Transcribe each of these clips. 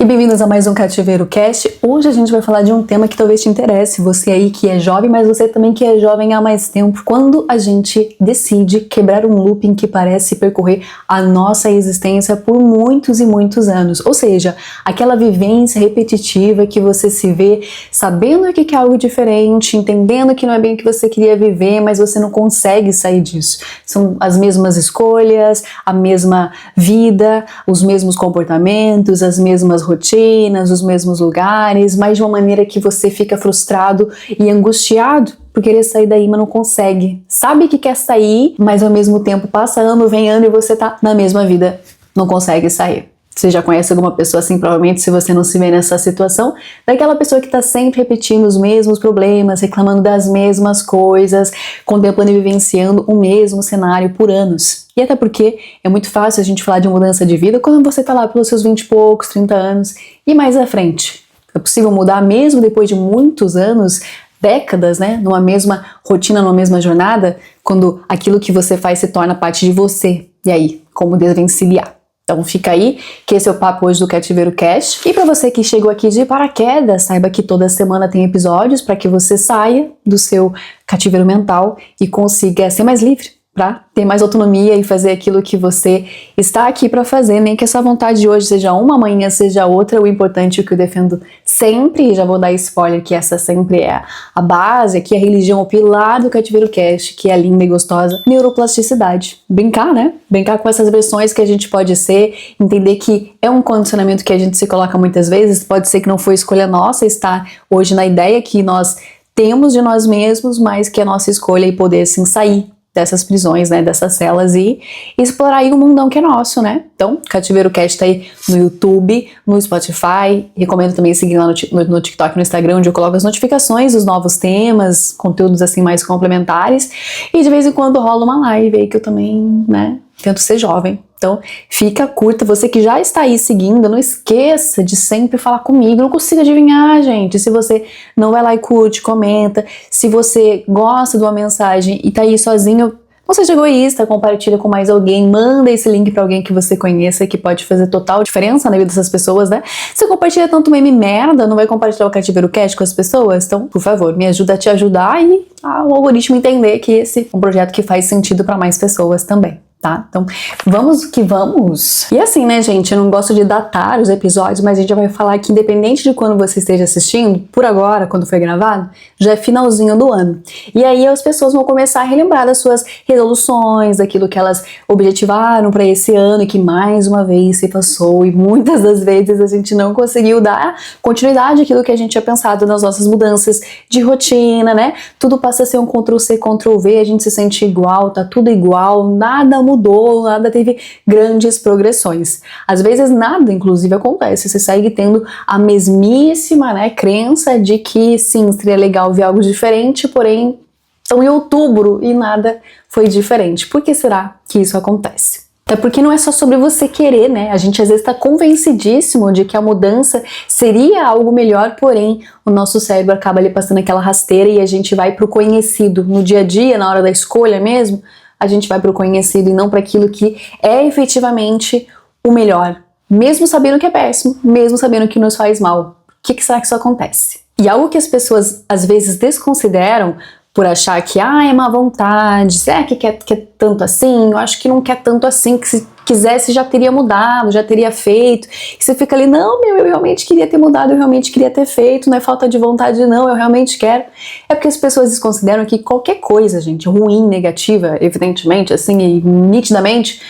E bem-vindos a mais um Cativeiro Cast. Hoje a gente vai falar de um tema que talvez te interesse, você aí que é jovem, mas você também que é jovem há mais tempo. Quando a gente decide quebrar um looping que parece percorrer a nossa existência por muitos e muitos anos. Ou seja, aquela vivência repetitiva que você se vê sabendo que quer algo diferente, entendendo que não é bem o que você queria viver, mas você não consegue sair disso. São as mesmas escolhas, a mesma vida, os mesmos comportamentos, as mesmas rotinas, os mesmos lugares, mas de uma maneira que você fica frustrado e angustiado por querer sair daí, mas não consegue. Sabe que quer sair, mas ao mesmo tempo passa ano, vem ano e você tá na mesma vida, não consegue sair. Você já conhece alguma pessoa assim, provavelmente, se você não se vê nessa situação, daquela pessoa que tá sempre repetindo os mesmos problemas, reclamando das mesmas coisas, contemplando e vivenciando o mesmo cenário por anos. E até porque é muito fácil a gente falar de mudança de vida quando você tá lá pelos seus 20 e poucos, 30 anos e mais à frente. É possível mudar mesmo depois de muitos anos, décadas, né? Numa mesma rotina, numa mesma jornada, quando aquilo que você faz se torna parte de você. E aí, como desvencilhar? Então fica aí, que esse é o papo hoje do Cativeiro Cast. E para você que chegou aqui de paraquedas, saiba que toda semana tem episódios para que você saia do seu cativeiro mental e consiga ser mais livre, para ter mais autonomia e fazer aquilo que você está aqui para fazer, nem que essa vontade de hoje seja uma, amanhã seja outra. O importante é o que eu defendo sempre, e já vou dar spoiler que essa sempre é a base, aqui a religião, o pilar do Cativeiro Cast, que é a linda e gostosa neuroplasticidade. Brincar, né? Brincar com essas versões que a gente pode ser, entender que é um condicionamento que a gente se coloca muitas vezes, pode ser que não foi escolha nossa estar hoje na ideia que nós temos de nós mesmos, mas que é nossa escolha e poder sim sair dessas prisões, né, dessas celas e explorar aí o mundão que é nosso, né? Então, Cativeiro Cast tá aí no YouTube, no Spotify, recomendo também seguir lá no TikTok, no Instagram, onde eu coloco as notificações dos novos temas, conteúdos assim mais complementares, e de vez em quando rola uma live aí que eu também, né, tento ser jovem. Então, fica curta. Você que já está aí seguindo, não esqueça de sempre falar comigo. Não consigo adivinhar, gente. Se você não vai lá e curte, comenta. Se você gosta de uma mensagem e tá aí sozinho, não seja egoísta, compartilha com mais alguém. Manda esse link para alguém que você conheça, que pode fazer total diferença na vida dessas pessoas, né? Se compartilha tanto meme merda, não vai compartilhar o Cativeiro Cast com as pessoas? Então, por favor, me ajuda a te ajudar e o algoritmo entender que esse é um projeto que faz sentido para mais pessoas também. Tá? Então, vamos que vamos. E assim, né, gente, eu não gosto de datar os episódios, mas a gente já vai falar que independente de quando você esteja assistindo, por agora, quando foi gravado, já é finalzinho do ano. E aí as pessoas vão começar a relembrar das suas resoluções, daquilo que elas objetivaram para esse ano e que mais uma vez se passou, e muitas das vezes a gente não conseguiu dar continuidade àquilo que a gente tinha pensado nas nossas mudanças de rotina, né? Tudo passa a ser um Ctrl+C, Ctrl+V, a gente se sente igual, tá tudo igual, nada mudou, nada teve grandes progressões. Às vezes nada, inclusive, acontece. Você segue tendo a mesmíssima, né, crença de que sim, seria legal ver algo diferente, porém estão em outubro e nada foi diferente. Por que será que isso acontece? Até porque não é só sobre você querer, né? A gente às vezes está convencidíssimo de que a mudança seria algo melhor, porém o nosso cérebro acaba ali passando aquela rasteira e a gente vai pro conhecido. No dia a dia, na hora da escolha mesmo, a gente vai para o conhecido e não para aquilo que é efetivamente o melhor. Mesmo sabendo que é péssimo, mesmo sabendo que nos faz mal. Por que será que isso acontece? E algo que as pessoas às vezes desconsideram por achar que é má vontade, será que quer tanto assim? Eu acho que não quer tanto assim, que se quisesse já teria mudado, já teria feito. E você fica ali, não, eu realmente queria ter mudado, eu realmente queria ter feito, não é falta de vontade não, eu realmente quero. É porque as pessoas desconsideram que qualquer coisa, gente, ruim, negativa, evidentemente, assim, e nitidamente,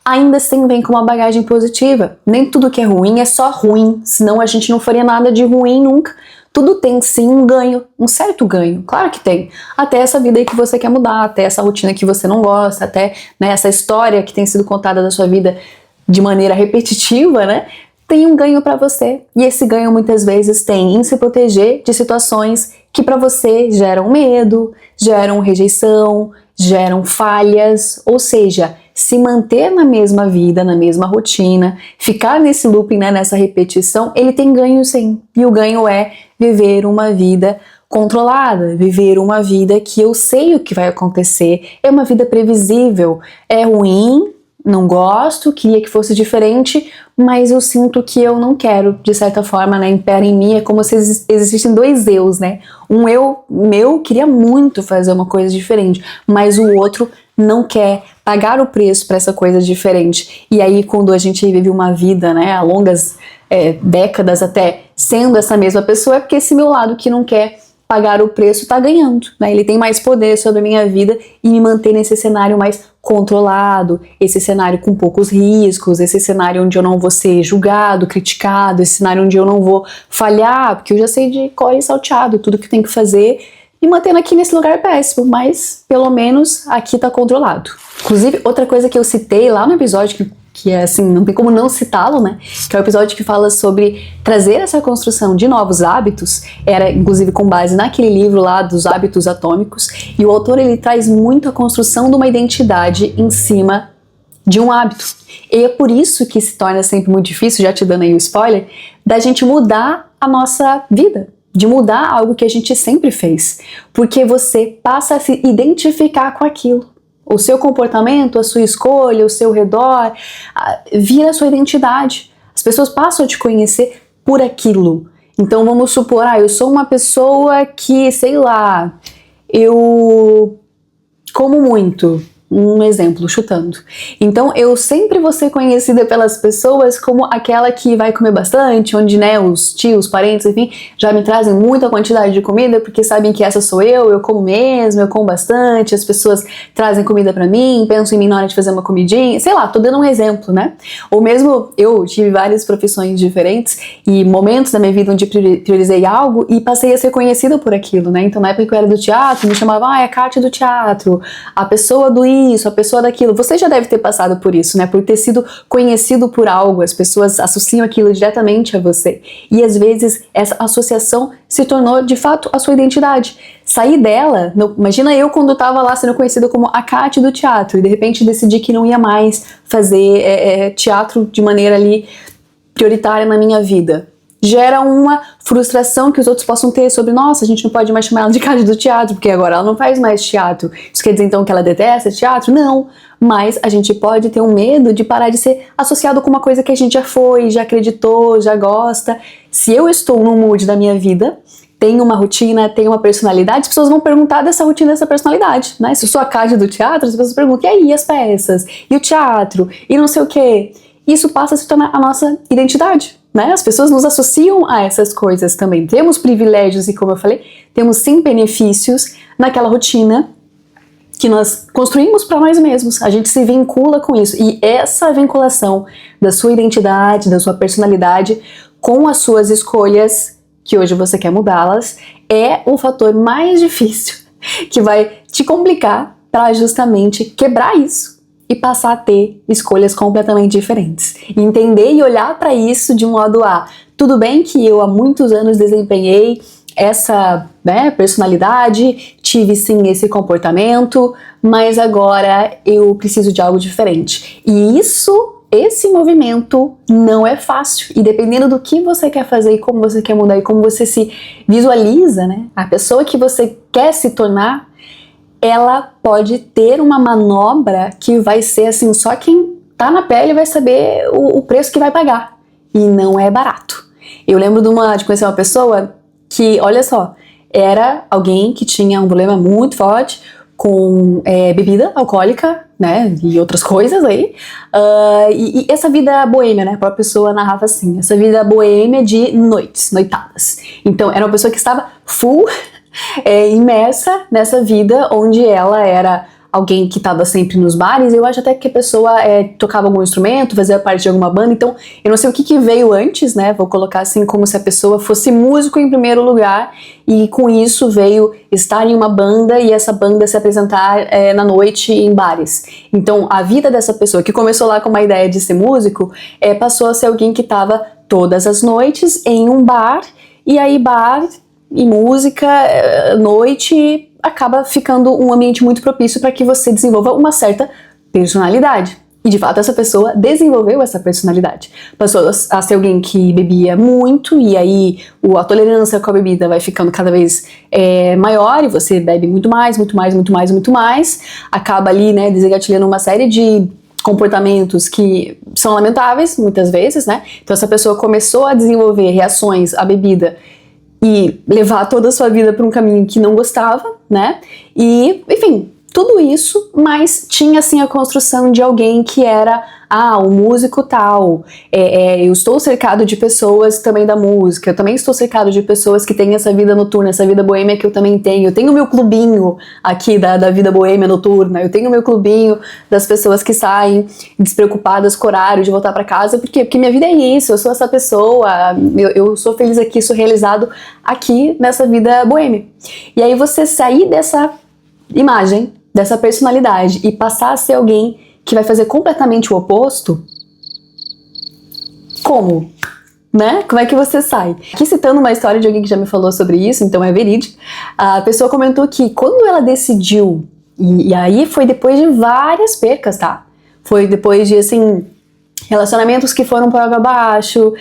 ainda assim vem com uma bagagem positiva. Nem tudo que é ruim é só ruim, senão a gente não faria nada de ruim nunca. Tudo tem sim um ganho, um certo ganho, claro que tem. Até essa vida aí que você quer mudar, até essa rotina que você não gosta, até, né, essa história que tem sido contada da sua vida de maneira repetitiva, né? Tem um ganho para você. E esse ganho muitas vezes tem em se proteger de situações que para você geram medo, geram rejeição, geram falhas, ou seja, se manter na mesma vida, na mesma rotina, ficar nesse looping, né, nessa repetição, ele tem ganho sim. E o ganho é viver uma vida controlada, viver uma vida que eu sei o que vai acontecer, é uma vida previsível. É ruim, não gosto, queria que fosse diferente, mas eu sinto que eu não quero, de certa forma, né, impera em mim, é como se existissem dois eus, né, um eu meu queria muito fazer uma coisa diferente, mas o outro não quer pagar o preço para essa coisa diferente, e aí quando a gente vive uma vida, né, a longas décadas até sendo essa mesma pessoa, é porque esse meu lado que não quer pagar o preço tá ganhando, né? Ele tem mais poder sobre a minha vida e me mantém nesse cenário mais controlado, esse cenário com poucos riscos, esse cenário onde eu não vou ser julgado, criticado, esse cenário onde eu não vou falhar, porque eu já sei de cor e salteado tudo que tem que fazer, me mantendo aqui nesse lugar péssimo, mas pelo menos aqui tá controlado. Inclusive, outra coisa que eu citei lá no episódio que é assim, não tem como não citá-lo, né? Que é o episódio que fala sobre trazer essa construção de novos hábitos, era inclusive com base naquele livro lá dos hábitos atômicos, e o autor ele traz muito a construção de uma identidade em cima de um hábito. E é por isso que se torna sempre muito difícil, já te dando aí o spoiler, da gente mudar a nossa vida, de mudar algo que a gente sempre fez, porque você passa a se identificar com aquilo. O seu comportamento, a sua escolha, o seu redor, vira a sua identidade. As pessoas passam a te conhecer por aquilo. Então vamos supor, eu sou uma pessoa que, sei lá, eu como muito. Um exemplo, chutando. Então eu sempre vou ser conhecida pelas pessoas como aquela que vai comer bastante, onde, né, os tios, parentes, enfim, já me trazem muita quantidade de comida porque sabem que essa sou eu como mesmo, eu como bastante, as pessoas trazem comida pra mim, pensam em mim na hora de fazer uma comidinha, sei lá, tô dando um exemplo, né? Ou mesmo eu tive várias profissões diferentes e momentos da minha vida onde priorizei algo e passei a ser conhecida por aquilo, né? Então na época que eu era do teatro, me chamavam, é a Kátia do teatro, a pessoa do isso, a pessoa daquilo. Você já deve ter passado por isso, né? Por ter sido conhecido por algo, as pessoas associam aquilo diretamente a você. E às vezes essa associação se tornou de fato a sua identidade. Sair dela, imagina eu quando estava lá sendo conhecida como a Kátia do teatro e de repente decidi que não ia mais fazer teatro de maneira ali prioritária na minha vida. Gera uma frustração que os outros possam ter sobre, nossa, a gente não pode mais chamar ela de Kátia do teatro, porque agora ela não faz mais teatro. Isso quer dizer então que ela detesta teatro? Não, mas a gente pode ter um medo de parar de ser associado com uma coisa que a gente já foi, já acreditou, já gosta. Se eu estou num mood da minha vida, tenho uma rotina, tenho uma personalidade, as pessoas vão perguntar dessa rotina, dessa personalidade, né? Se eu sou a Kátia do teatro, as pessoas perguntam, e aí, as peças? E o teatro? E não sei o quê? Isso passa a se tornar a nossa identidade. Né? As pessoas nos associam a essas coisas também. Temos privilégios e, como eu falei, temos sim benefícios naquela rotina que nós construímos para nós mesmos. A gente se vincula com isso. E essa vinculação da sua identidade, da sua personalidade com as suas escolhas, que hoje você quer mudá-las, é o fator mais difícil que vai te complicar para justamente quebrar isso e passar a ter escolhas completamente diferentes. Entender e olhar para isso de um modo tudo bem que eu há muitos anos desempenhei essa personalidade, tive sim esse comportamento, mas agora eu preciso de algo diferente. E esse movimento não é fácil. E dependendo do que você quer fazer e como você quer mudar e como você se visualiza, né, a pessoa que você quer se tornar, ela pode ter uma manobra que vai ser assim, só quem tá na pele vai saber o preço que vai pagar. E não é barato. Eu lembro de conhecer uma pessoa que, olha só, era alguém que tinha um problema muito forte com bebida alcoólica, né, e outras coisas aí, e essa vida boêmia, né, a própria pessoa narrava assim, essa vida boêmia de noitadas. Então, era uma pessoa que estava full imersa nessa vida onde ela era alguém que estava sempre nos bares. Eu acho até que a pessoa tocava algum instrumento, fazia parte de alguma banda, então eu não sei o que veio antes, né, vou colocar assim como se a pessoa fosse músico em primeiro lugar e com isso veio estar em uma banda e essa banda se apresentar na noite em bares. Então a vida dessa pessoa que começou lá com uma ideia de ser músico, passou a ser alguém que estava todas as noites em um bar, e aí bar e música, noite, acaba ficando um ambiente muito propício para que você desenvolva uma certa personalidade. E de fato essa pessoa desenvolveu essa personalidade. Passou a ser alguém que bebia muito, e aí a tolerância com a bebida vai ficando cada vez maior, e você bebe muito mais, acaba ali, né, desengatilhando uma série de comportamentos que são lamentáveis, muitas vezes, né? Então essa pessoa começou a desenvolver reações à bebida e levar toda a sua vida para um caminho que não gostava, né? E, enfim, tudo isso, mas tinha, assim, a construção de alguém que era, o músico tal, eu estou cercado de pessoas também da música, eu também estou cercado de pessoas que têm essa vida noturna, essa vida boêmia que eu também tenho, eu tenho o meu clubinho aqui da vida boêmia noturna, eu tenho o meu clubinho das pessoas que saem despreocupadas com o horário de voltar para casa, por quê? Porque minha vida é isso, eu sou essa pessoa, eu sou feliz aqui, sou realizado aqui nessa vida boêmia. E aí você sair dessa imagem, dessa personalidade e passar a ser alguém que vai fazer completamente o oposto, como? Né? Como é que você sai? Aqui citando uma história de alguém que já me falou sobre isso, então é verídico, a pessoa comentou que quando ela decidiu, e aí foi depois de várias percas, tá? Foi depois de, assim, relacionamentos que foram por água abaixo,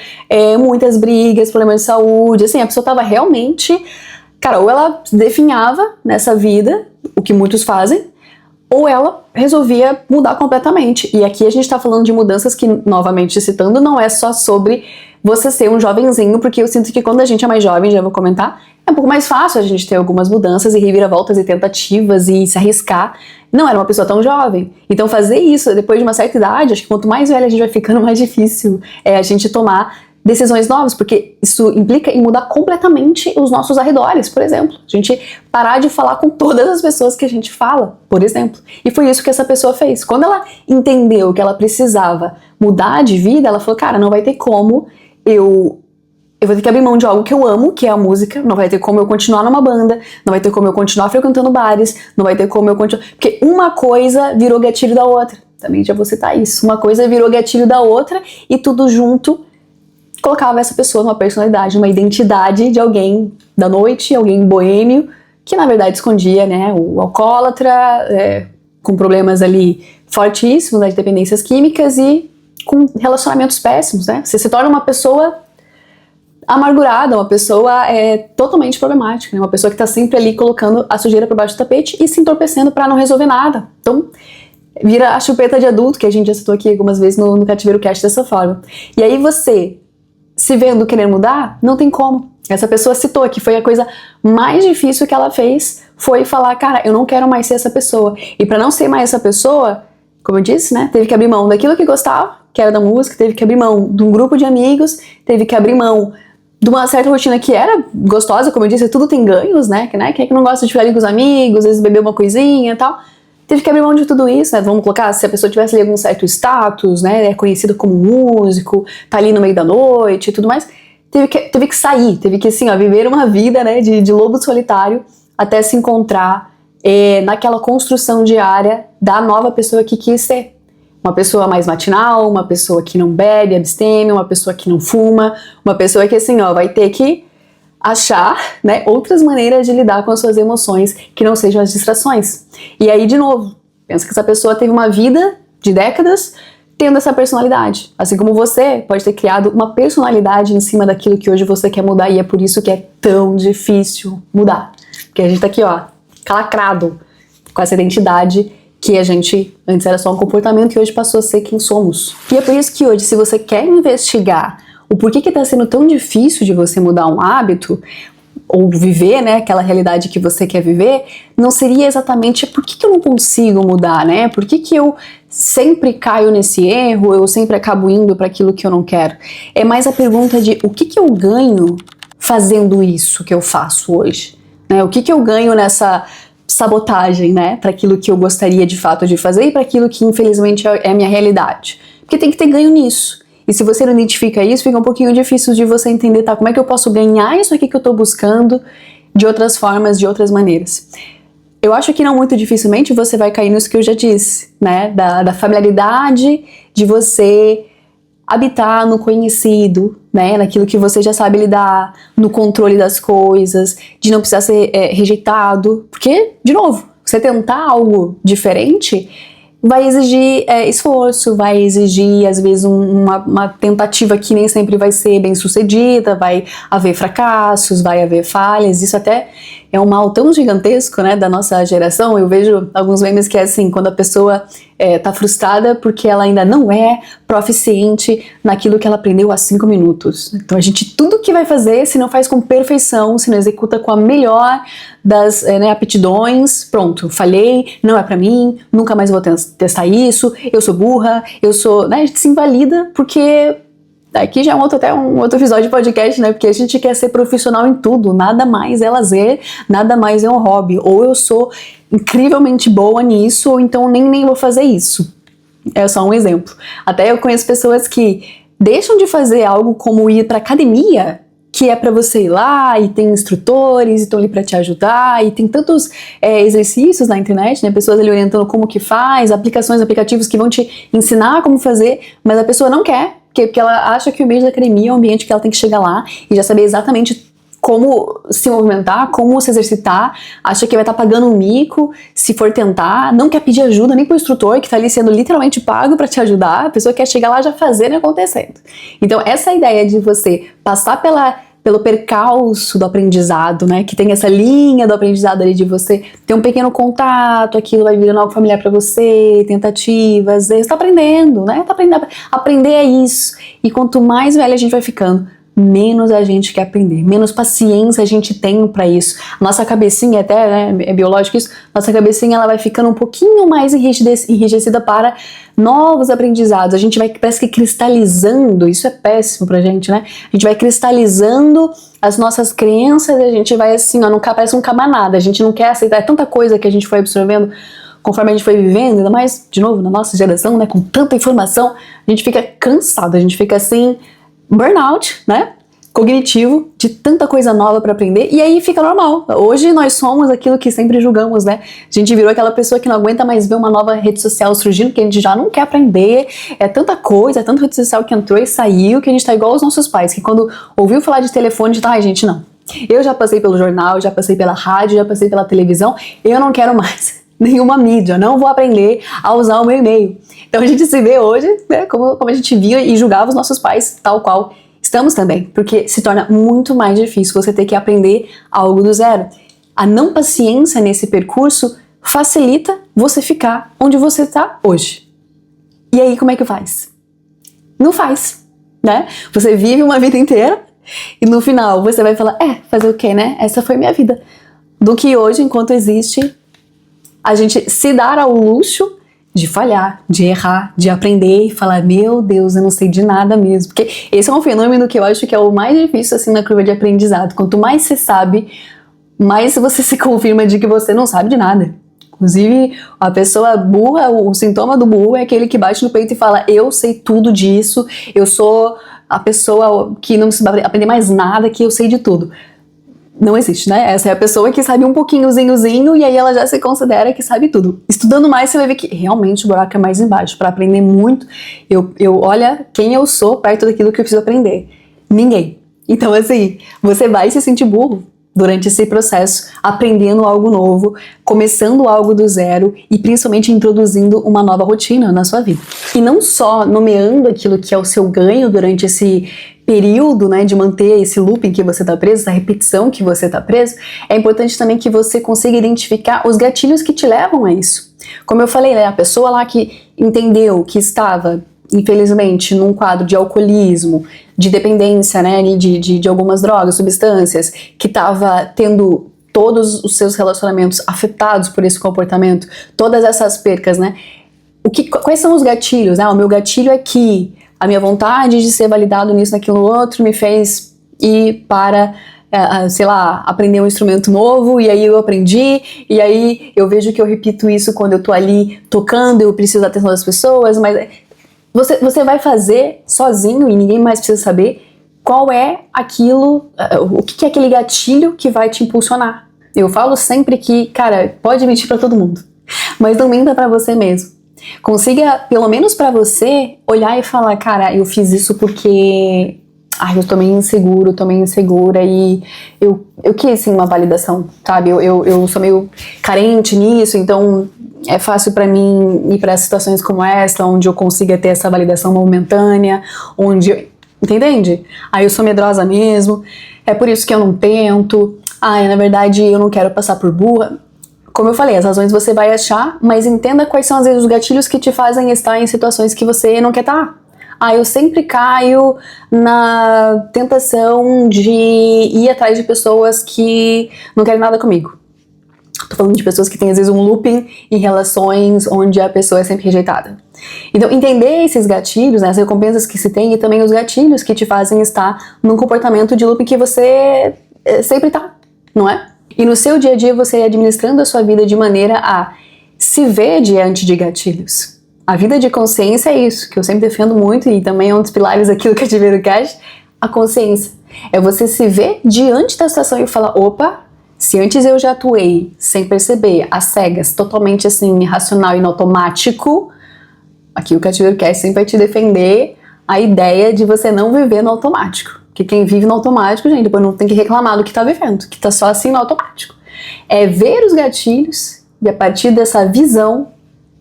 muitas brigas, problemas de saúde, assim, a pessoa tava realmente, cara, ou ela definhava nessa vida, o que muitos fazem, ou ela resolvia mudar completamente. E aqui a gente tá falando de mudanças que, novamente citando, não é só sobre você ser um jovenzinho, porque eu sinto que quando a gente é mais jovem, já vou comentar, é um pouco mais fácil a gente ter algumas mudanças e reviravoltas e tentativas e se arriscar. Não era uma pessoa tão jovem. Então fazer isso depois de uma certa idade, acho que quanto mais velha a gente vai ficando, mais difícil é a gente tomar decisões novas, porque isso implica em mudar completamente os nossos arredores, por exemplo. A gente parar de falar com todas as pessoas que a gente fala, por exemplo. E foi isso que essa pessoa fez. Quando ela entendeu que ela precisava mudar de vida, ela falou, cara, não vai ter como eu vou ter que abrir mão de algo que eu amo, que é a música, não vai ter como eu continuar numa banda, não vai ter como eu continuar frequentando bares, não vai ter como eu continuar... Porque uma coisa virou gatilho da outra. Também já vou citar isso. Uma coisa virou gatilho da outra e tudo junto colocava essa pessoa numa personalidade, numa identidade de alguém da noite, alguém boêmio, que na verdade escondia, né, o alcoólatra, com problemas ali fortíssimos, né, de dependências químicas e com relacionamentos péssimos, né? Você se torna uma pessoa amargurada, uma pessoa totalmente problemática, né? Uma pessoa que tá sempre ali colocando a sujeira por baixo do tapete e se entorpecendo pra não resolver nada. Então, vira a chupeta de adulto, que a gente já citou aqui algumas vezes no Cativeiro Cast dessa forma. E aí você, se vendo querer mudar, não tem como. Essa pessoa citou que foi a coisa mais difícil que ela fez, foi falar, cara, eu não quero mais ser essa pessoa. E pra não ser mais essa pessoa, como eu disse, né, teve que abrir mão daquilo que gostava, que era da música, teve que abrir mão de um grupo de amigos, teve que abrir mão de uma certa rotina que era gostosa, como eu disse, tudo tem ganhos, né? Quem é que não gosta de ficar ali com os amigos, às vezes beber uma coisinha e tal. Teve que abrir mão de tudo isso, né? Vamos colocar, se a pessoa tivesse ali algum certo status, né? É conhecido como músico, tá ali no meio da noite e tudo mais. Teve que sair, teve que, assim, ó, viver uma vida, né? De lobo solitário até se encontrar naquela construção diária da nova pessoa que quis ser. Uma pessoa mais matinal, uma pessoa que não bebe, absteme, uma pessoa que não fuma, uma pessoa que, assim, ó, vai ter que achar, né, outras maneiras de lidar com as suas emoções que não sejam as distrações. E aí, de novo, pensa que essa pessoa teve uma vida de décadas tendo essa personalidade. Assim como você pode ter criado uma personalidade em cima daquilo que hoje você quer mudar, e é por isso que é tão difícil mudar. Porque a gente tá aqui, ó, calacrado com essa identidade que a gente antes era só um comportamento e hoje passou a ser quem somos. E é por isso que hoje, se você quer investigar o porquê que está sendo tão difícil de você mudar um hábito, ou viver, né, aquela realidade que você quer viver, não seria exatamente por que eu não consigo mudar, né? Por que eu sempre caio nesse erro, eu sempre acabo indo para aquilo que eu não quero? É mais a pergunta de o que eu ganho fazendo isso que eu faço hoje? Né? O que eu ganho nessa sabotagem, né, para aquilo que eu gostaria de fato de fazer e para aquilo que infelizmente é a minha realidade? Porque tem que ter ganho nisso. E se você não identifica isso, fica um pouquinho difícil de você entender, tá, como é que eu posso ganhar isso aqui que eu tô buscando de outras formas, de outras maneiras. Eu acho que não muito dificilmente você vai cair nisso que eu já disse, né, da familiaridade de você habitar no conhecido, né, naquilo que você já sabe lidar, no controle das coisas, de não precisar ser rejeitado, porque, de novo, você tentar algo diferente vai exigir esforço, vai exigir, às vezes, uma tentativa que nem sempre vai ser bem sucedida, vai haver fracassos, vai haver falhas. Isso até é um mal tão gigantesco, né, da nossa geração. Eu vejo alguns memes que é assim, quando a pessoa tá frustrada porque ela ainda não é proficiente naquilo que ela aprendeu há 5 minutos. Então a gente, tudo que vai fazer, se não faz com perfeição, se não executa com a melhor das aptidões, pronto, falhei, não é pra mim, nunca mais vou testar isso, eu sou burra, eu sou, né, a gente se invalida porque... Aqui já é um outro episódio de podcast, né? Porque a gente quer ser profissional em tudo, nada mais é lazer, nada mais é um hobby. Ou eu sou incrivelmente boa nisso, ou então nem vou fazer isso. É só um exemplo. Até eu conheço pessoas que deixam de fazer algo como ir pra academia, que é pra você ir lá e tem instrutores, e estão ali pra te ajudar, e tem tantos exercícios na internet, né? Pessoas ali orientando como que faz, aplicativos que vão te ensinar como fazer, mas a pessoa não quer. Porque ela acha que o ambiente da academia é um ambiente que ela tem que chegar lá e já saber exatamente como se movimentar, como se exercitar, acha que vai estar pagando um mico se for tentar, não quer pedir ajuda nem pro instrutor que tá ali sendo literalmente pago para te ajudar, a pessoa quer chegar lá já fazendo e acontecendo. Então essa ideia de você passar pelo percalço do aprendizado, né, que tem essa linha do aprendizado ali de você ter um pequeno contato, aquilo vai virando algo familiar para você, tentativas, você tá aprendendo, né, aprender é isso, e quanto mais velha a gente vai ficando, menos a gente quer aprender, menos paciência a gente tem para isso. Nossa cabecinha, até, né, é biológico isso, nossa cabecinha ela vai ficando um pouquinho mais enrijecida para novos aprendizados. A gente vai, parece que cristalizando, isso é péssimo pra gente, né? A gente vai cristalizando as nossas crenças e a gente vai assim, ó, parece um cabanada, a gente não quer aceitar, é tanta coisa que a gente foi absorvendo conforme a gente foi vivendo, ainda mais, de novo, na nossa geração, né, com tanta informação, a gente fica cansado, a gente fica assim, burnout, né? Cognitivo, de tanta coisa nova para aprender, e aí fica normal. Hoje nós somos aquilo que sempre julgamos, né? A gente virou aquela pessoa que não aguenta mais ver uma nova rede social surgindo, que a gente já não quer aprender, é tanta coisa, é tanta rede social que entrou e saiu, que a gente tá igual aos nossos pais, que quando ouviu falar de telefone, a gente tá, ai gente, não. Eu já passei pelo jornal, já passei pela rádio, já passei pela televisão, eu não quero mais nenhuma mídia, não vou aprender a usar o meu e-mail. Então a gente se vê hoje, né, como a gente via e julgava os nossos pais, tal qual estamos também, porque se torna muito mais difícil você ter que aprender algo do zero. A não paciência nesse percurso facilita você ficar onde você está hoje. E aí como é que faz? Não faz, né? Você vive uma vida inteira e no final você vai falar, fazer o quê, né? Essa foi minha vida. Do que hoje, enquanto existe, a gente se dar ao luxo de falhar, de errar, de aprender e falar, meu Deus, eu não sei de nada mesmo. Porque esse é um fenômeno que eu acho que é o mais difícil assim na curva de aprendizado. Quanto mais você sabe, mais você se confirma de que você não sabe de nada. Inclusive, a pessoa burra, o sintoma do burro é aquele que bate no peito e fala, eu sei tudo disso, eu sou a pessoa que não precisa aprender mais nada, que eu sei de tudo. Não existe, né? Essa é a pessoa que sabe um pouquinhozinho e aí ela já se considera que sabe tudo. Estudando mais, você vai ver que realmente o buraco é mais embaixo. Para aprender muito, eu olha quem eu sou perto daquilo que eu preciso aprender. Ninguém. Então, assim, você vai se sentir burro durante esse processo, aprendendo algo novo, começando algo do zero e principalmente introduzindo uma nova rotina na sua vida. E não só nomeando aquilo que é o seu ganho durante esse período, né, de manter esse looping que você está preso, essa repetição que você está preso, é importante também que você consiga identificar os gatilhos que te levam a isso. Como eu falei, né, a pessoa lá que entendeu que estava, infelizmente, num quadro de alcoolismo, de dependência, né, de algumas drogas, substâncias, que estava tendo todos os seus relacionamentos afetados por esse comportamento, todas essas percas, né, quais são os gatilhos? O meu gatilho é que a minha vontade de ser validado nisso, naquilo outro, me fez ir para, sei lá, aprender um instrumento novo, e aí eu aprendi, e aí eu vejo que eu repito isso quando eu tô ali tocando, eu preciso da atenção das pessoas, mas você vai fazer sozinho e ninguém mais precisa saber qual é aquilo, o que é aquele gatilho que vai te impulsionar. Eu falo sempre que, cara, pode mentir pra todo mundo, mas não minta pra você mesmo. Consiga, pelo menos pra você, olhar e falar, cara, eu fiz isso porque eu tô meio inseguro, tô meio insegura e eu quis sim uma validação, sabe? Eu sou meio carente nisso, então é fácil pra mim ir pra situações como essa, onde eu consiga ter essa validação momentânea, onde... Entende? Aí eu sou medrosa mesmo, é por isso que eu não tento, na verdade eu não quero passar por burra. Como eu falei, as razões você vai achar, mas entenda quais são às vezes os gatilhos que te fazem estar em situações que você não quer estar. Eu sempre caio na tentação de ir atrás de pessoas que não querem nada comigo. Tô falando de pessoas que têm às vezes um looping em relações onde a pessoa é sempre rejeitada. Então, entender esses gatilhos, né, as recompensas que se tem e também os gatilhos que te fazem estar num comportamento de looping que você sempre tá, não é? E no seu dia a dia você administrando a sua vida de maneira a se ver diante de gatilhos. A vida de consciência é isso, que eu sempre defendo muito e também é um dos pilares daquilo que eu tive no Cash, a consciência. É você se ver diante da situação e falar, opa, se antes eu já atuei sem perceber, às cegas, totalmente assim, irracional e no automático, aqui o Cativeiro Cash sempre vai te defender a ideia de você não viver no automático. Porque quem vive no automático, gente, depois não tem que reclamar do que tá vivendo, que tá só assim no automático. É ver os gatilhos e a partir dessa visão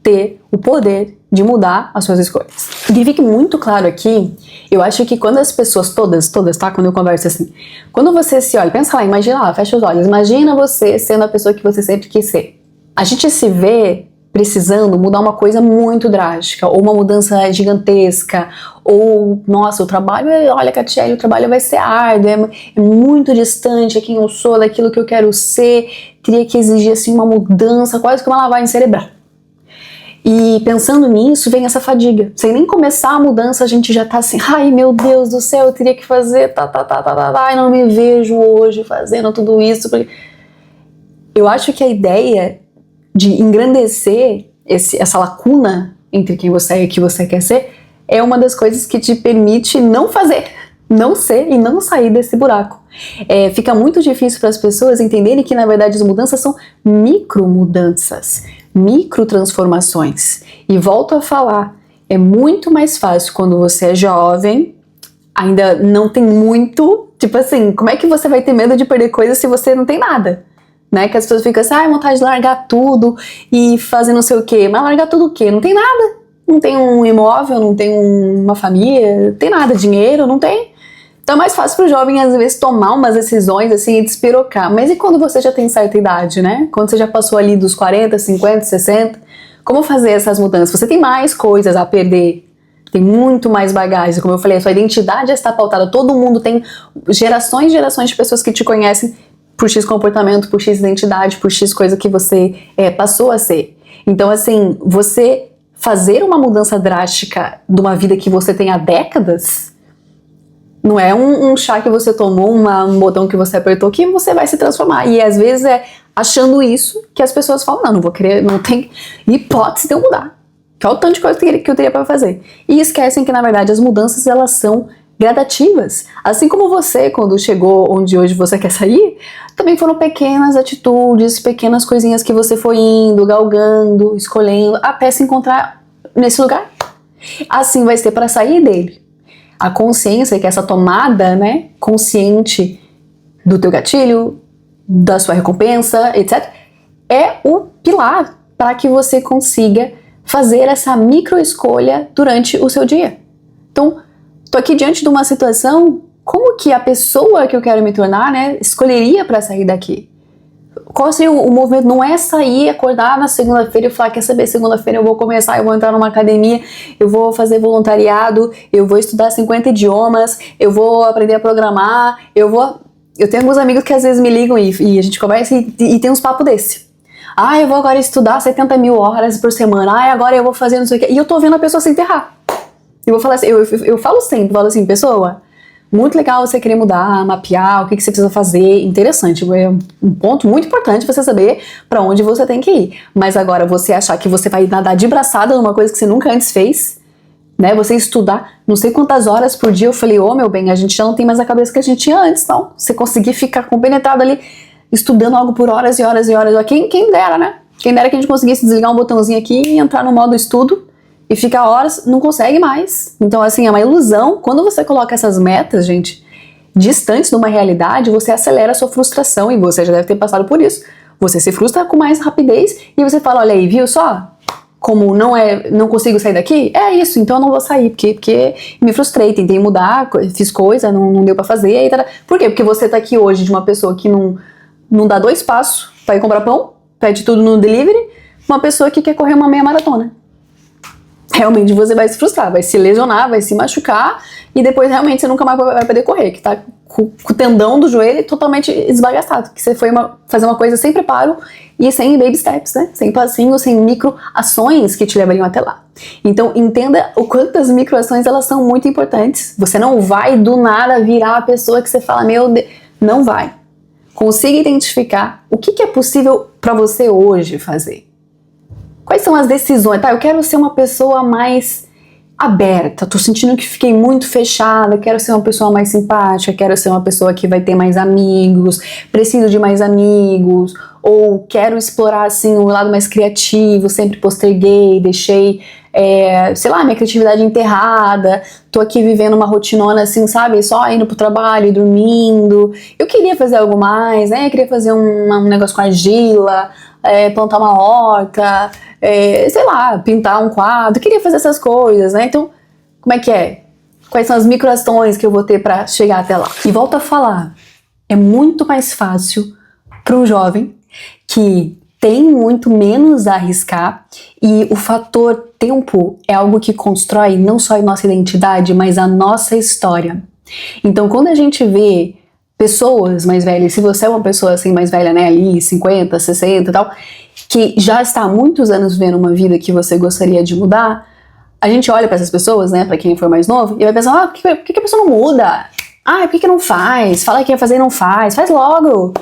ter o poder de mudar as suas escolhas. E que fique muito claro aqui, eu acho que quando as pessoas, todas, tá? Quando eu converso assim, quando você se olha, pensa lá, imagina lá, fecha os olhos, imagina você sendo a pessoa que você sempre quis ser. A gente se vê precisando mudar uma coisa muito drástica, ou uma mudança gigantesca, ou, nossa, o trabalho, olha, Catiele, o trabalho vai ser árduo, é muito distante, é quem eu sou, daquilo que eu quero ser, teria que exigir, assim, uma mudança, quase que uma lavagem cerebral. E pensando nisso, vem essa fadiga. Sem nem começar a mudança, a gente já tá assim, ai meu Deus do céu, eu teria que fazer, e não me vejo hoje fazendo tudo isso. Eu acho que a ideia de engrandecer essa lacuna entre quem você é e o que você quer ser é uma das coisas que te permite não fazer, não ser e não sair desse buraco. Fica muito difícil para as pessoas entenderem que, na verdade, as mudanças são micromudanças, microtransformações. E volto a falar, é muito mais fácil quando você é jovem, ainda não tem muito, tipo assim, como é que você vai ter medo de perder coisas se você não tem nada? Né? Que as pessoas ficam assim, vontade de largar tudo e fazer não sei o quê. Mas largar tudo o quê? Não tem nada. Não tem um imóvel, não tem uma família, não tem nada, dinheiro, não tem. Então é mais fácil pro jovem, às vezes, tomar umas decisões assim e despirocar. Mas e quando você já tem certa idade, né? Quando você já passou ali dos 40, 50, 60, como fazer essas mudanças? Você tem mais coisas a perder. Tem muito mais bagagem. Como eu falei, a sua identidade já está pautada. Todo mundo tem gerações e gerações de pessoas que te conhecem por X comportamento, por X identidade, por X coisa que você passou a ser. Então, assim, você fazer uma mudança drástica de uma vida que você tem há décadas, não é um chá que você tomou, um botão que você apertou que você vai se transformar. E às vezes é achando isso que as pessoas falam, não vou querer, não tem hipótese de eu mudar. Que é o tanto de coisa que eu teria para fazer. E esquecem que, na verdade, as mudanças, elas são gradativas. Assim como você, quando chegou onde hoje você quer sair, também foram pequenas atitudes, pequenas coisinhas que você foi indo, galgando, escolhendo, até se encontrar nesse lugar. Assim vai ser para sair dele. A consciência, que é essa tomada, né, consciente do teu gatilho, da sua recompensa, etc., é o pilar para que você consiga fazer essa micro-escolha durante o seu dia. Então, tô aqui diante de uma situação, como que a pessoa que eu quero me tornar, né, escolheria para sair daqui? Qual seria o movimento? Não é sair, acordar na segunda-feira e falar, quer saber, segunda-feira eu vou começar, eu vou entrar numa academia, eu vou fazer voluntariado, eu vou estudar 50 idiomas, eu vou aprender a programar, eu tenho alguns amigos que às vezes me ligam e a gente conversa e tem uns papos desse. Eu vou agora estudar 70 mil horas por semana, agora eu vou fazer não sei o quê. E eu tô vendo a pessoa se enterrar. Eu vou falar assim, eu falo sempre, falo assim, pessoa, muito legal você querer mudar, mapear, o que você precisa fazer, interessante, é um ponto muito importante você saber pra onde você tem que ir. Mas agora, você achar que você vai nadar de braçada numa coisa que você nunca antes fez, né, você estudar não sei quantas horas por dia, eu falei, meu bem, a gente já não tem mais a cabeça que a gente tinha antes, não. Você conseguir ficar compenetrado ali, estudando algo por horas e horas e horas, quem dera, né? Quem dera que a gente conseguisse desligar um botãozinho aqui e entrar no modo estudo, e fica horas, não consegue mais. Então, assim, é uma ilusão. Quando você coloca essas metas, gente, distantes de uma realidade, você acelera a sua frustração, e você já deve ter passado por isso. Você se frustra com mais rapidez, e você fala, olha aí, viu só? Como não consigo sair daqui? É isso, então eu não vou sair, porque me frustrei, tentei mudar, fiz coisa, não deu pra fazer, e tal. Por quê? Porque você tá aqui hoje de uma pessoa que não não dá 2 passos pra ir comprar pão, pede tudo no delivery, uma pessoa que quer correr uma meia maratona. Realmente você vai se frustrar, vai se lesionar, vai se machucar e depois realmente você nunca mais vai poder correr, que tá com o tendão do joelho totalmente esbagaçado, que você foi fazer uma coisa sem preparo e sem baby steps, né? Sem passinhos, sem micro ações que te levariam até lá. Então entenda o quanto as micro ações elas são muito importantes. Você não vai do nada virar a pessoa que você fala, meu Deus, não vai. Consiga identificar o que é possível para você hoje fazer. Quais são as decisões? Tá, eu quero ser uma pessoa mais aberta, tô sentindo que fiquei muito fechada, quero ser uma pessoa mais simpática, quero ser uma pessoa que vai ter mais amigos, preciso de mais amigos, ou quero explorar assim o lado mais criativo, sempre posterguei, deixei, sei lá, minha criatividade enterrada, tô aqui vivendo uma rotinona assim, sabe, só indo pro trabalho e dormindo. Eu queria fazer algo mais, né, eu queria fazer um negócio com argila, plantar uma horta, sei lá, pintar um quadro, queria fazer essas coisas, né? Então, como é que é? Quais são as microações que eu vou ter para chegar até lá? E volto a falar, é muito mais fácil para um jovem que tem muito menos a arriscar e o fator tempo é algo que constrói não só a nossa identidade, mas a nossa história. Então, quando a gente vê pessoas mais velhas, se você é uma pessoa assim mais velha, né, ali 50, 60 e tal, que já está há muitos anos vivendo uma vida que você gostaria de mudar, a gente olha para essas pessoas, né, para quem for mais novo, e vai pensar, por que a pessoa não muda? Por que não faz? Fala que ia fazer e não faz logo!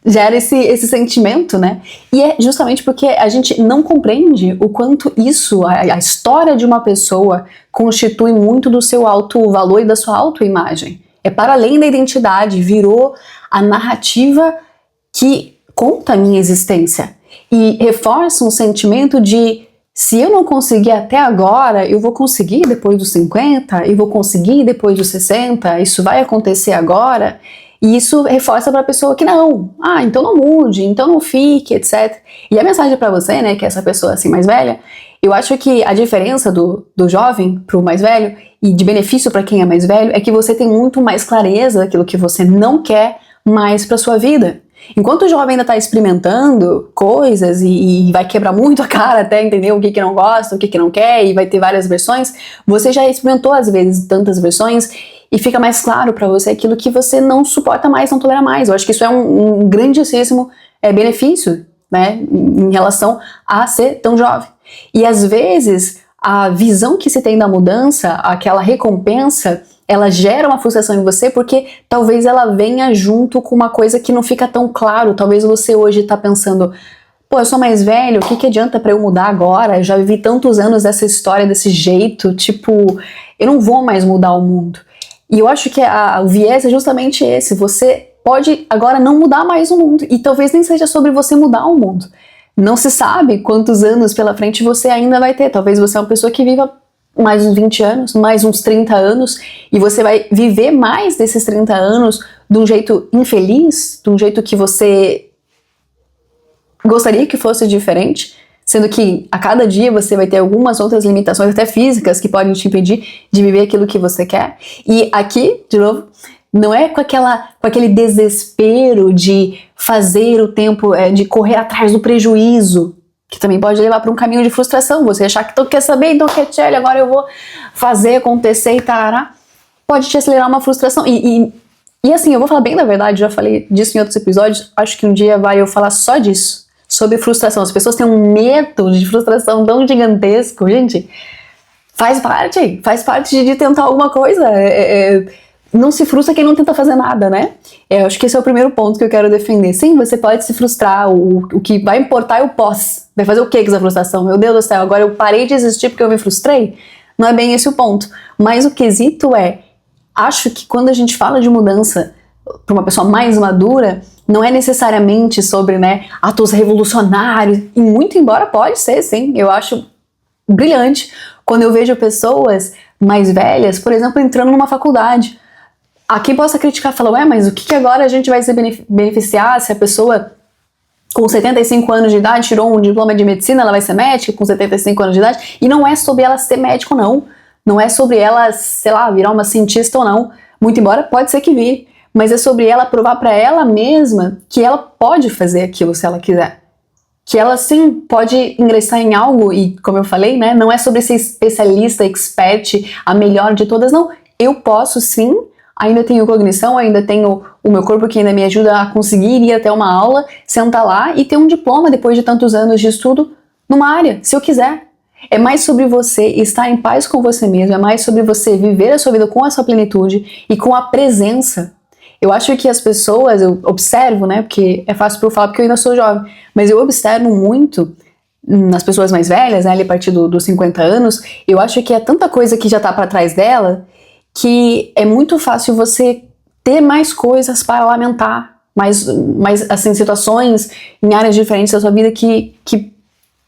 Gera esse sentimento, né? E é justamente porque a gente não compreende o quanto isso, a história de uma pessoa, constitui muito do seu auto-valor e da sua autoimagem. É para além da identidade, virou a narrativa que conta a minha existência. E reforça um sentimento de, se eu não conseguir até agora, eu vou conseguir depois dos 50, eu vou conseguir depois dos 60, isso vai acontecer agora. E isso reforça para a pessoa que não. Então não mude, então não fique, etc. E a mensagem para você, né, que é essa pessoa assim mais velha, eu acho que a diferença do jovem pro mais velho e de benefício para quem é mais velho é que você tem muito mais clareza daquilo que você não quer mais para sua vida. Enquanto o jovem ainda está experimentando coisas e vai quebrar muito a cara até entender o que não gosta, o que não quer e vai ter várias versões, você já experimentou às vezes tantas versões e fica mais claro para você aquilo que você não suporta mais, não tolera mais. Eu acho que isso é um grandíssimo benefício, né, em relação a ser tão jovem. E às vezes a visão que se tem da mudança, aquela recompensa, ela gera uma frustração em você porque talvez ela venha junto com uma coisa que não fica tão claro. Talvez você hoje tá pensando, pô, eu sou mais velho, o que adianta pra eu mudar agora? Eu já vivi tantos anos dessa história desse jeito, tipo, eu não vou mais mudar o mundo. E eu acho que o viés é justamente esse, você pode agora não mudar mais o mundo, e talvez nem seja sobre você mudar o mundo. Não se sabe quantos anos pela frente você ainda vai ter, talvez você é uma pessoa que viva mais uns 20 anos, mais uns 30 anos, e você vai viver mais desses 30 anos de um jeito infeliz, de um jeito que você gostaria que fosse diferente, sendo que a cada dia você vai ter algumas outras limitações, até físicas, que podem te impedir de viver aquilo que você quer. E aqui, de novo, não é com aquele desespero de fazer o tempo, de correr atrás do prejuízo, que também pode levar para um caminho de frustração. Você achar que quer saber, então quer tchelle, agora eu vou fazer acontecer e tará, pode te acelerar uma frustração. E assim, eu vou falar bem da verdade, já falei disso em outros episódios, acho que um dia eu falar só disso, sobre frustração. As pessoas têm um medo de frustração tão gigantesco, gente. Faz parte de tentar alguma coisa. Não se frustra quem não tenta fazer nada, né? Eu acho que esse é o primeiro ponto que eu quero defender. Sim, você pode se frustrar, o que vai importar é o pós. Vai fazer o que com essa frustração? Meu Deus do céu, agora eu parei de existir porque eu me frustrei? Não é bem esse o ponto. Mas o quesito acho que quando a gente fala de mudança para uma pessoa mais madura, não é necessariamente sobre, né, atos revolucionários, e muito embora pode ser, sim, eu acho brilhante quando eu vejo pessoas mais velhas, por exemplo, entrando numa faculdade. A quem possa criticar, fala, mas o que agora a gente vai se beneficiar se a pessoa com 75 anos de idade tirou um diploma de medicina, ela vai ser médica com 75 anos de idade? E não é sobre ela ser médica ou não, não é sobre ela, sei lá, virar uma cientista ou não, muito embora pode ser que vire. mas é sobre ela provar pra ela mesma que ela pode fazer aquilo se ela quiser. Que ela sim pode ingressar em algo, e como eu falei, né, não é sobre ser especialista, expert, a melhor de todas, não. Eu posso sim, ainda tenho cognição, ainda tenho o meu corpo que ainda me ajuda a conseguir ir até uma aula, sentar lá e ter um diploma depois de tantos anos de estudo numa área, se eu quiser. É mais sobre você estar em paz com você mesmo, é mais sobre você viver a sua vida com a sua plenitude e com a presença. Eu acho que as pessoas, eu observo, né, porque é fácil pra eu falar porque eu ainda sou jovem, mas eu observo muito nas pessoas mais velhas, né, ali a partir dos 50 anos, eu acho que é tanta coisa que já tá pra trás dela, que é muito fácil você ter mais coisas para lamentar, mais assim, situações em áreas diferentes da sua vida que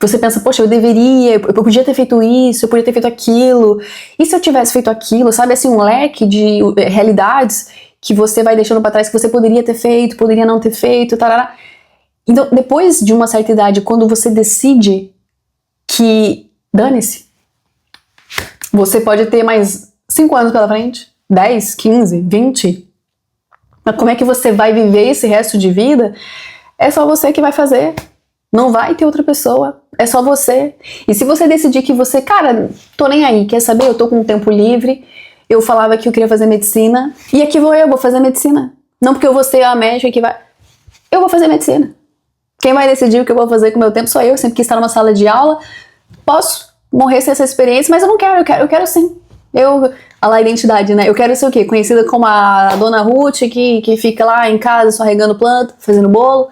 você pensa, poxa, eu podia ter feito isso, eu podia ter feito aquilo, e se eu tivesse feito aquilo, sabe, assim, um leque de realidades que você vai deixando pra trás que você poderia ter feito, poderia não ter feito, tarará. Então, depois de uma certa idade, quando você decide que dane-se, você pode ter mais 5 anos pela frente, 10, 15, 20, mas como é que você vai viver esse resto de vida? É só você que vai fazer. Não vai ter outra pessoa, é só você. E se você decidir que você, cara, tô nem aí, quer saber? Eu tô com um tempo livre, eu falava que eu queria fazer medicina, e aqui vou fazer medicina. Não porque eu vou ser a médica que vai... Eu vou fazer medicina. Quem vai decidir o que eu vou fazer com o meu tempo sou eu, sempre quis estar numa sala de aula. Posso morrer sem essa experiência, mas eu não quero, eu quero sim. Olha lá a identidade, né? Eu quero ser o quê? Conhecida como a Dona Ruth, que fica lá em casa só regando planta, fazendo bolo.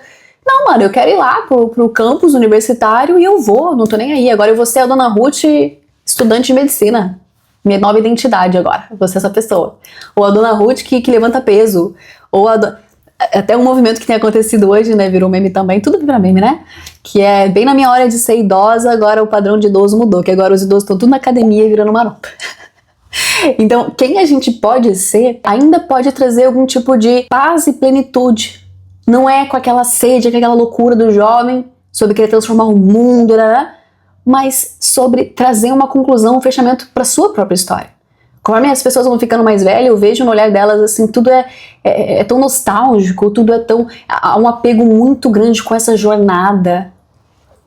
Não, mano, eu quero ir lá pro campus universitário e eu vou, não tô nem aí. Agora eu vou ser a Dona Ruth, estudante de medicina. Minha nova identidade agora, eu vou ser essa pessoa. Ou a Dona Ruth que levanta peso. Ou até um movimento que tem acontecido hoje, né, virou meme também, tudo vira meme, né? Que é bem na minha hora de ser idosa, agora o padrão de idoso mudou, que agora os idosos estão tudo na academia virando marompa. Então, quem a gente pode ser ainda pode trazer algum tipo de paz e plenitude. Não é com aquela sede, com aquela loucura do jovem sobre querer transformar o mundo, né? Mas sobre trazer uma conclusão, um fechamento para sua própria história. Conforme as pessoas vão ficando mais velhas, eu vejo no olhar delas assim, tudo é tão nostálgico, tudo é tão... há um apego muito grande com essa jornada,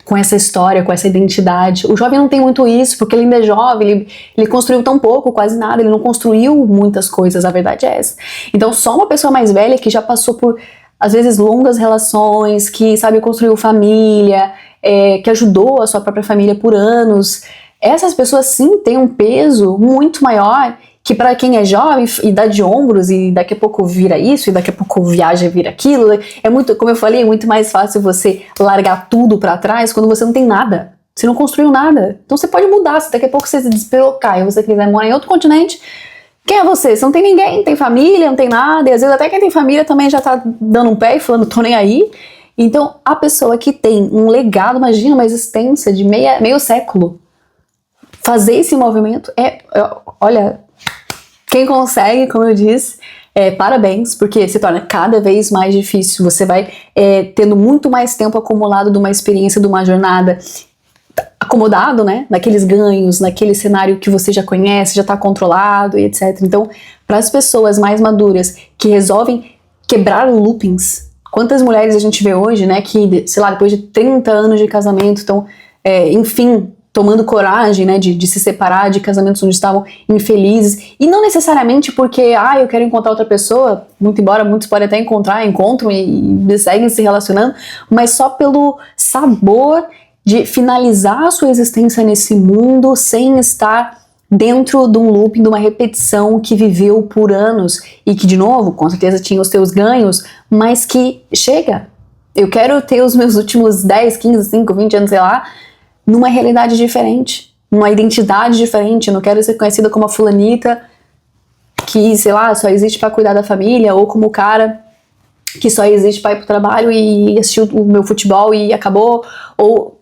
com essa história, com essa identidade. O jovem não tem muito isso, porque ele ainda é jovem, ele construiu tão pouco, quase nada, ele não construiu muitas coisas, a verdade é essa. Então só uma pessoa mais velha que já passou por, às vezes, longas relações, que sabe, construiu família, que ajudou a sua própria família por anos, essas pessoas sim têm um peso muito maior que para quem é jovem e dá de ombros e daqui a pouco vira isso e daqui a pouco viaja e vira aquilo. É muito, como eu falei, é muito mais fácil você largar tudo para trás quando você não tem nada. Você não construiu nada. Então você pode mudar, se daqui a pouco você se despelocar e você quiser morar em outro continente, quem é você? Você não tem ninguém, não tem família, não tem nada, e às vezes até quem tem família também já tá dando um pé e falando, tô nem aí. Então a pessoa que tem um legado, imagina uma existência de meio século, fazer esse movimento olha, quem consegue, como eu disse, parabéns, porque se torna cada vez mais difícil, você vai tendo muito mais tempo acumulado de uma experiência, de uma jornada, acomodado, né, naqueles ganhos, naquele cenário que você já conhece, já está controlado e etc. Então, para as pessoas mais maduras que resolvem quebrar loopings, quantas mulheres a gente vê hoje, né, que, sei lá, depois de 30 anos de casamento estão, enfim, tomando coragem, né, de se separar de casamentos onde estavam infelizes, e não necessariamente porque, eu quero encontrar outra pessoa, muito embora muitos podem até encontram e seguem se relacionando, mas só pelo sabor de finalizar a sua existência nesse mundo sem estar dentro de um looping, de uma repetição que viveu por anos e que, de novo, com certeza tinha os seus ganhos, mas que chega. Eu quero ter os meus últimos 10, 15, 5, 20 anos, sei lá, numa realidade diferente, numa identidade diferente. Eu não quero ser conhecida como a fulanita que, sei lá, só existe para cuidar da família, ou como o cara que só existe para ir pro trabalho e assistir o meu futebol e acabou, ou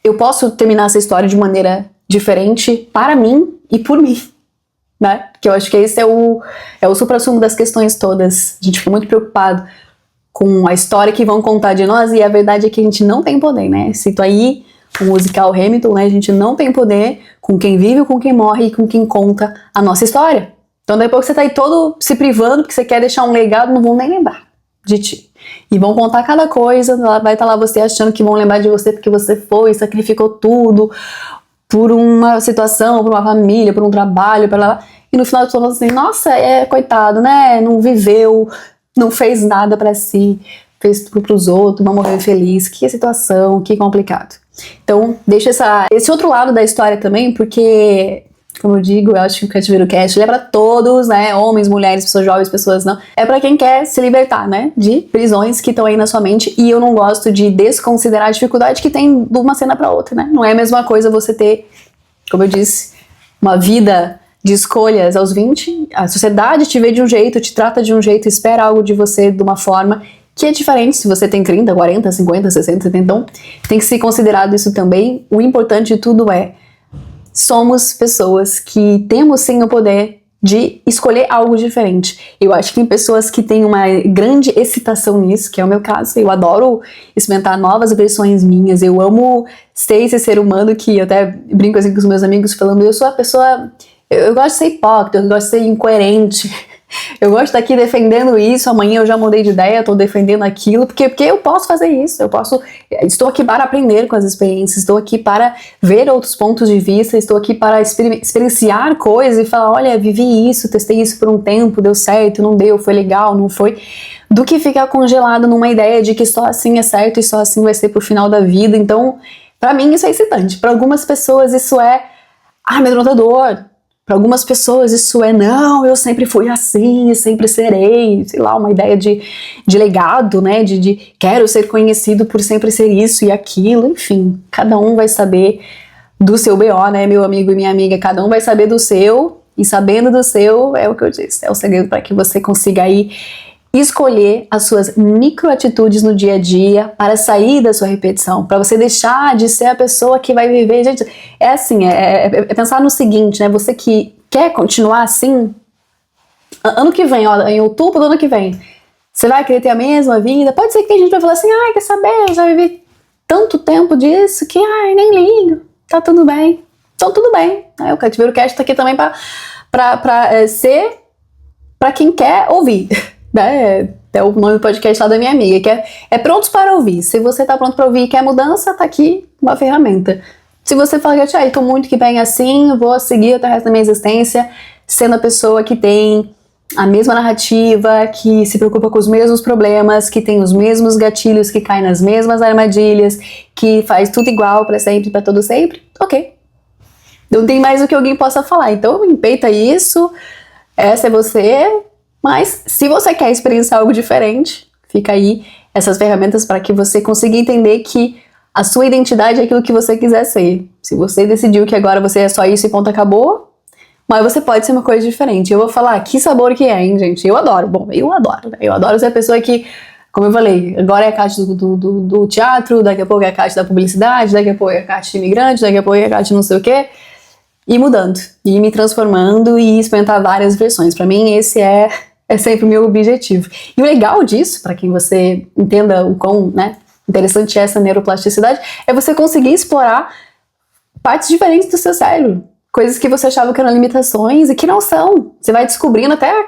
eu posso terminar essa história de maneira diferente para mim e por mim, né? Que eu acho que esse é o suprassumo das questões todas. A gente fica muito preocupado com a história que vão contar de nós, e a verdade é que a gente não tem poder, né? Cito aí o musical Hamilton, né? A gente não tem poder com quem vive, com quem morre e com quem conta a nossa história. Então depois que você tá aí todo se privando, porque você quer deixar um legado, não vão nem lembrar de ti. E vão contar cada coisa, vai estar lá você achando que vão lembrar de você porque você foi, sacrificou tudo por uma situação, por uma família, por um trabalho, por lá. E no final de tudo assim, nossa, coitado, né? Não viveu, não fez nada pra si, fez tudo pros outros, mas morreu infeliz. Que situação, que complicado. Então, deixa esse outro lado da história também, porque, como eu digo, eu acho que o Cativeiro Cast é pra todos, né? Homens, mulheres, pessoas jovens, pessoas não. É pra quem quer se libertar, né? De prisões que estão aí na sua mente. E eu não gosto de desconsiderar a dificuldade que tem de uma cena pra outra, né? Não é a mesma coisa você ter, como eu disse, uma vida de escolhas aos 20. A sociedade te vê de um jeito, te trata de um jeito, espera algo de você de uma forma que é diferente se você tem 30, 40, 50, 60, 70. Então, tem que ser considerado isso também. O importante de tudo somos pessoas que temos sim o poder de escolher algo diferente. Eu acho que tem pessoas que têm uma grande excitação nisso, que é o meu caso. Eu adoro experimentar novas versões minhas. Eu amo ser esse ser humano que eu até brinco assim com os meus amigos falando, eu sou a pessoa... Eu gosto de ser hipócrita, eu gosto de ser incoerente. Eu gosto de estar aqui defendendo isso, amanhã eu já mudei de ideia, estou defendendo aquilo, porque eu posso fazer isso, estou aqui para aprender com as experiências, estou aqui para ver outros pontos de vista, estou aqui para experienciar coisas e falar, olha, vivi isso, testei isso por um tempo, deu certo, não deu, foi legal, não foi, do que ficar congelado numa ideia de que só assim é certo e só assim vai ser pro final da vida. Então, para mim isso é excitante, para algumas pessoas isso é amedrontador. Para algumas pessoas isso não, eu sempre fui assim, sempre serei, sei lá, uma ideia de legado, né, de quero ser conhecido por sempre ser isso e aquilo, enfim, cada um vai saber do seu BO, né, meu amigo e minha amiga, cada um vai saber do seu, e sabendo do seu, é o que eu disse, é o segredo para que você consiga aí escolher as suas microatitudes no dia a dia para sair da sua repetição, para você deixar de ser a pessoa que vai viver. Gente, é assim, é pensar no seguinte, né? Você que quer continuar assim, ano que vem, ó, em outubro do ano que vem, você vai querer ter a mesma vida? Pode ser que tem gente que vai falar assim, ai, quer saber, eu já vivi tanto tempo disso que, ai, nem ligo, tá tudo bem. Então tudo bem, né? O Cativeiro Cast tá aqui também pra ser pra quem quer ouvir. É o nome do podcast lá da minha amiga, que é prontos para ouvir. Se você tá pronto para ouvir e quer mudança, tá aqui uma ferramenta. Se você fala que tô muito que bem assim, vou seguir até o resto da minha existência, sendo a pessoa que tem a mesma narrativa, que se preocupa com os mesmos problemas, que tem os mesmos gatilhos, que cai nas mesmas armadilhas, que faz tudo igual para sempre, para todo sempre, ok. Não tem mais o que alguém possa falar. Então, empeita isso, essa é você... Mas, se você quer experienciar algo diferente, fica aí essas ferramentas para que você consiga entender que a sua identidade é aquilo que você quiser ser. Se você decidiu que agora você é só isso e ponto, acabou, mas você pode ser uma coisa diferente. Eu vou falar que sabor que é, hein, gente? Eu adoro. Bom, eu adoro. Né? Eu adoro ser a pessoa que, como eu falei, agora é a Kátia do teatro, daqui a pouco é a Kátia da publicidade, daqui a pouco é a Kátia de imigrante, daqui a pouco é a Kátia não sei o quê. E mudando, e me transformando e experimentar várias versões. Para mim, esse é sempre o meu objetivo. E o legal disso, para quem você entenda o quão, né, interessante é essa neuroplasticidade, é você conseguir explorar partes diferentes do seu cérebro. Coisas que você achava que eram limitações e que não são. Você vai descobrindo até a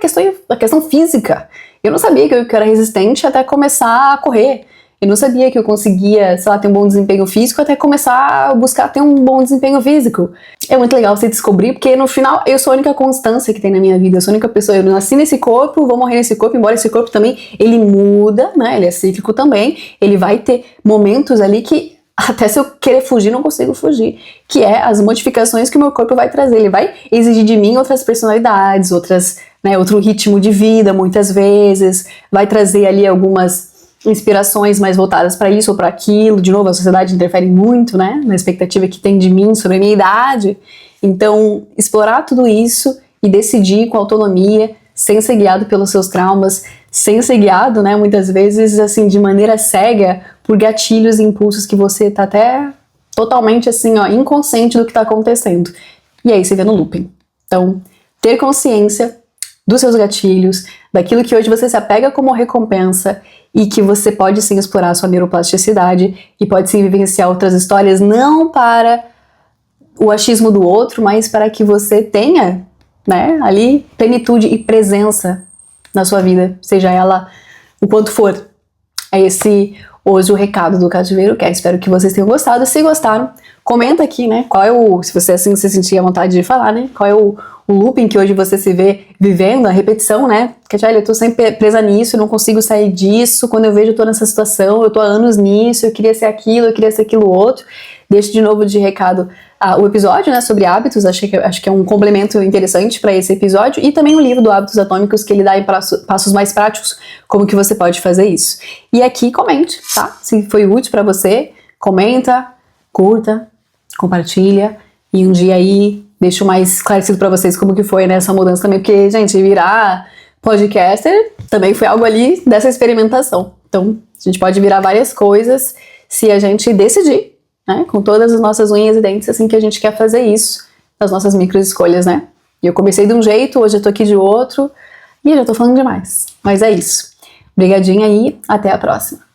questão física. Eu não sabia que eu era resistente até começar a correr. Eu não sabia que eu conseguia, sei lá, ter um bom desempenho físico até começar a buscar ter um bom desempenho físico. É muito legal você descobrir, porque no final eu sou a única constância que tem na minha vida, eu sou a única pessoa, eu nasci nesse corpo, vou morrer nesse corpo, embora esse corpo também, ele muda, né, ele é cíclico também, ele vai ter momentos ali que até se eu querer fugir, não consigo fugir, que é as modificações que o meu corpo vai trazer, ele vai exigir de mim outras personalidades, outro ritmo de vida, muitas vezes, vai trazer ali algumas inspirações mais voltadas para isso ou para aquilo. De novo, a sociedade interfere muito, né, na expectativa que tem de mim sobre a minha idade. Então, explorar tudo isso e decidir com autonomia, sem ser guiado pelos seus traumas, sem ser guiado, né, muitas vezes, assim, de maneira cega por gatilhos e impulsos que você tá até totalmente, assim, ó, inconsciente do que tá acontecendo. E aí você vê no looping. Então, ter consciência dos seus gatilhos, daquilo que hoje você se apega como recompensa e que você pode sim explorar a sua neuroplasticidade e pode sim vivenciar outras histórias, não para o achismo do outro, mas para que você tenha né? Ali, plenitude e presença na sua vida, seja ela o quanto for. É esse hoje o recado do Cativeiro Cast. Espero que vocês tenham gostado. Se gostaram, comenta aqui, né? Qual é o, se você assim se sentir à vontade de falar, né? Qual é o looping que hoje você se vê vivendo, a repetição, né? Porque, eu tô sempre presa nisso, não consigo sair disso. Quando eu vejo, eu tô nessa situação, eu tô há anos nisso, eu queria ser aquilo, eu queria ser aquilo outro. Deixo de novo de recado o episódio, né, sobre hábitos, acho que é um complemento interessante para esse episódio, e também o livro do Hábitos Atômicos, que ele dá em passos mais práticos, como que você pode fazer isso. E aqui comente, tá? Se foi útil para você, comenta, curta, compartilha, e um dia aí deixo mais esclarecido para vocês como que foi, né, essa mudança também, porque, gente, virar podcaster também foi algo ali dessa experimentação. Então, a gente pode virar várias coisas se a gente decidir, né, com todas as nossas unhas e dentes, assim que a gente quer fazer isso, nas nossas micro escolhas, né? E eu comecei de um jeito, hoje eu tô aqui de outro, e eu já tô falando demais. Mas é isso. Obrigadinha aí, até a próxima.